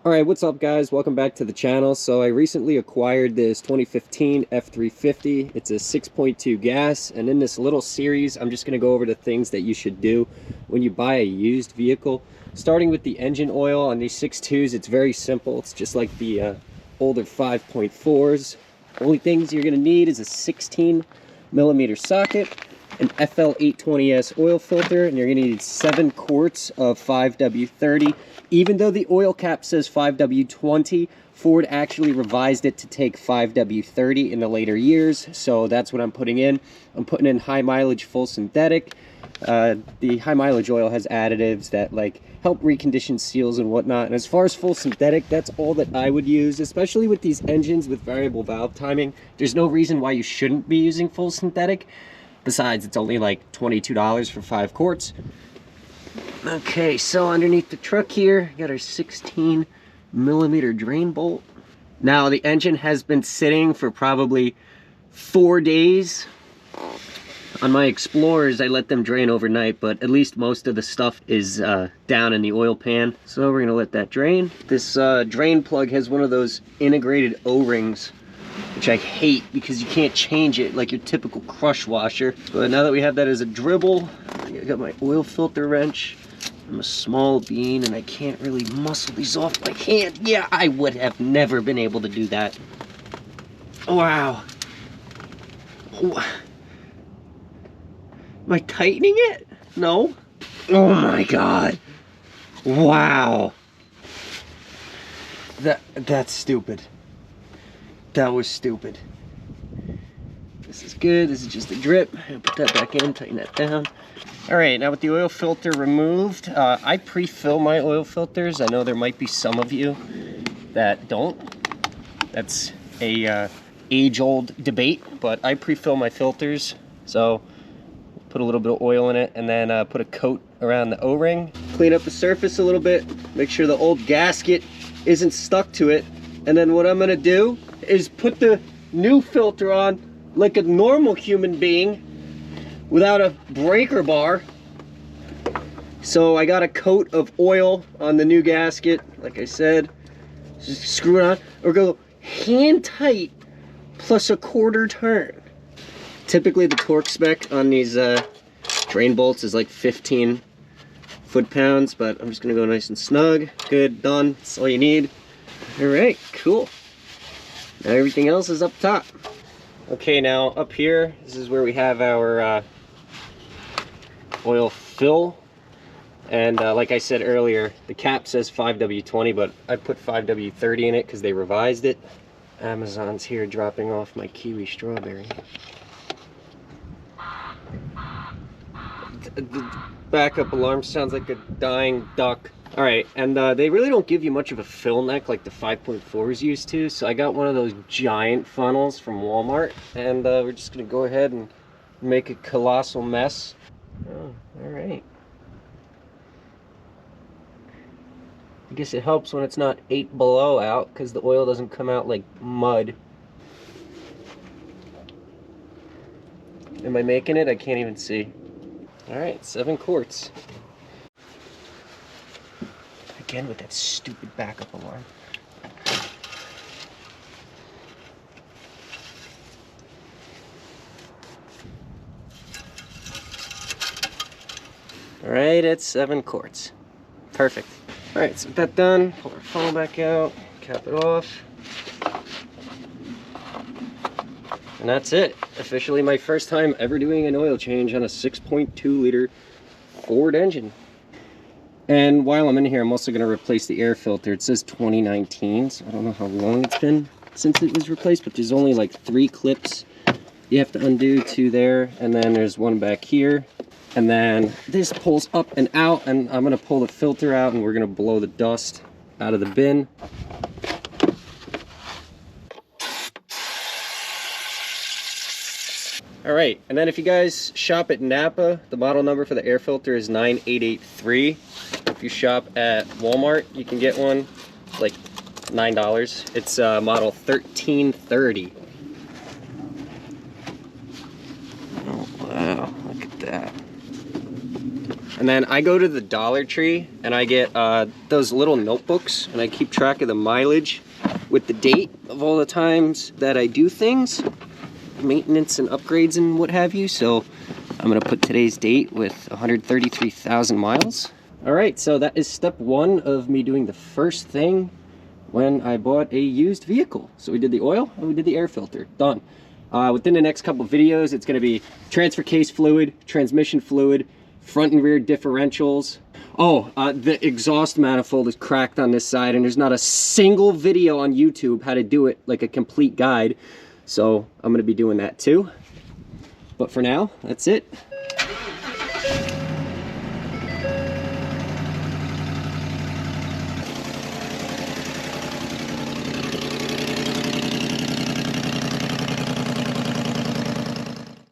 Alright, what's up guys? Welcome back to the channel. So I recently acquired this 2015 F350. It's a 6.2 gas, and in this little series I'm just going to go over the things that you should do when you buy a used vehicle. Starting with the engine oil on these 6.2s, it's very simple. It's just like the older 5.4s. Only things you're going to need is a 16mm socket, an FL820S oil filter, and you're going to need 7 quarts of 5W30. Even though the oil cap says 5W20, Ford actually revised it to take 5W30 in the later years, so that's what I'm putting in. I'm putting in high mileage full synthetic. The high mileage oil has additives that like help recondition seals and whatnot, and as far as full synthetic, that's all that I would use, especially with these engines with variable valve timing. There's no reason why you shouldn't be using full synthetic. Besides, it's only like $22 for 5 quarts. Okay, so underneath the truck here, got our 16mm drain bolt. Now, the engine has been sitting for probably 4 days. On my Explorers, I let them drain overnight, but at least most of the stuff is down in the oil pan. So we're gonna let that drain. This drain plug has one of those integrated O-rings, which I hate because you can't change it like your typical crush washer. But now that we have that as a dribble, I got my oil filter wrench. I'm a small bean and I can't really muscle these off my hand. Yeah, I would have never been able to do that. Wow. Am I tightening it? No. Oh my God. Wow. That's stupid. That was stupid. This is good. This is just a drip. I'll put that back in, tighten that down. All right, now with the oil filter removed, I pre-fill my oil filters. I know there might be some of you that don't. That's a age-old debate, but I pre-fill my filters. So put a little bit of oil in it and then put a coat around the O-ring. Clean up the surface a little bit, make sure the old gasket isn't stuck to it. And then what I'm gonna do is put the new filter on like a normal human being without a breaker bar. So I got a coat of oil on the new gasket, like I said. Just screw it on, or go hand tight plus a quarter turn. Typically the torque spec on these drain bolts is like 15 foot-pounds, but I'm just gonna go nice and snug. Good, done, that's all you need. All right, cool. Now everything else is up top. Okay, now up here, this is where we have our oil fill. And like I said earlier, the cap says 5W20, but I put 5W30 in it because they revised it. Amazon's here dropping off my kiwi strawberry. The backup alarm sounds like a dying duck. All right, and they really don't give you much of a fill neck like the 5.4s used to, so I got one of those giant funnels from Walmart, and we're just gonna go ahead and make a colossal mess. Oh, all right. I guess it helps when it's not 8 below out, because the oil doesn't come out like mud. Am I making it? I can't even see. All right, 7 quarts. Again with that stupid backup alarm. All right, it's 7 quarts. Perfect. All right, so with that done, pull our funnel back out, cap it off. And that's it. Officially my first time ever doing an oil change on a 6.2 liter Ford engine. And while I'm in here, I'm also going to replace the air filter. It says 2019, so I don't know how long it's been since it was replaced, but there's only like 3 clips you have to undo, 2 there, and then there's one back here. And then this pulls up and out, and I'm going to pull the filter out and we're going to blow the dust out of the bin. All right, and then if you guys shop at Napa, the model number for the air filter is 9883. If you shop at Walmart, you can get one like $9. It's model 1330. Oh wow, look at that. And then I go to the Dollar Tree and I get those little notebooks, and I keep track of the mileage with the date of all the times that I do things, maintenance and upgrades and what have you. So I'm gonna put today's date with 133,000 miles. All right, so that is step one of me doing the first thing when I bought a used vehicle. So we did the oil and we did the air filter, done. Within the next couple videos, it's gonna be transfer case fluid, transmission fluid, front and rear differentials. Oh, the exhaust manifold is cracked on this side, and there's not a single video on YouTube how to do it, like a complete guide. So I'm gonna be doing that too. But for now, that's it.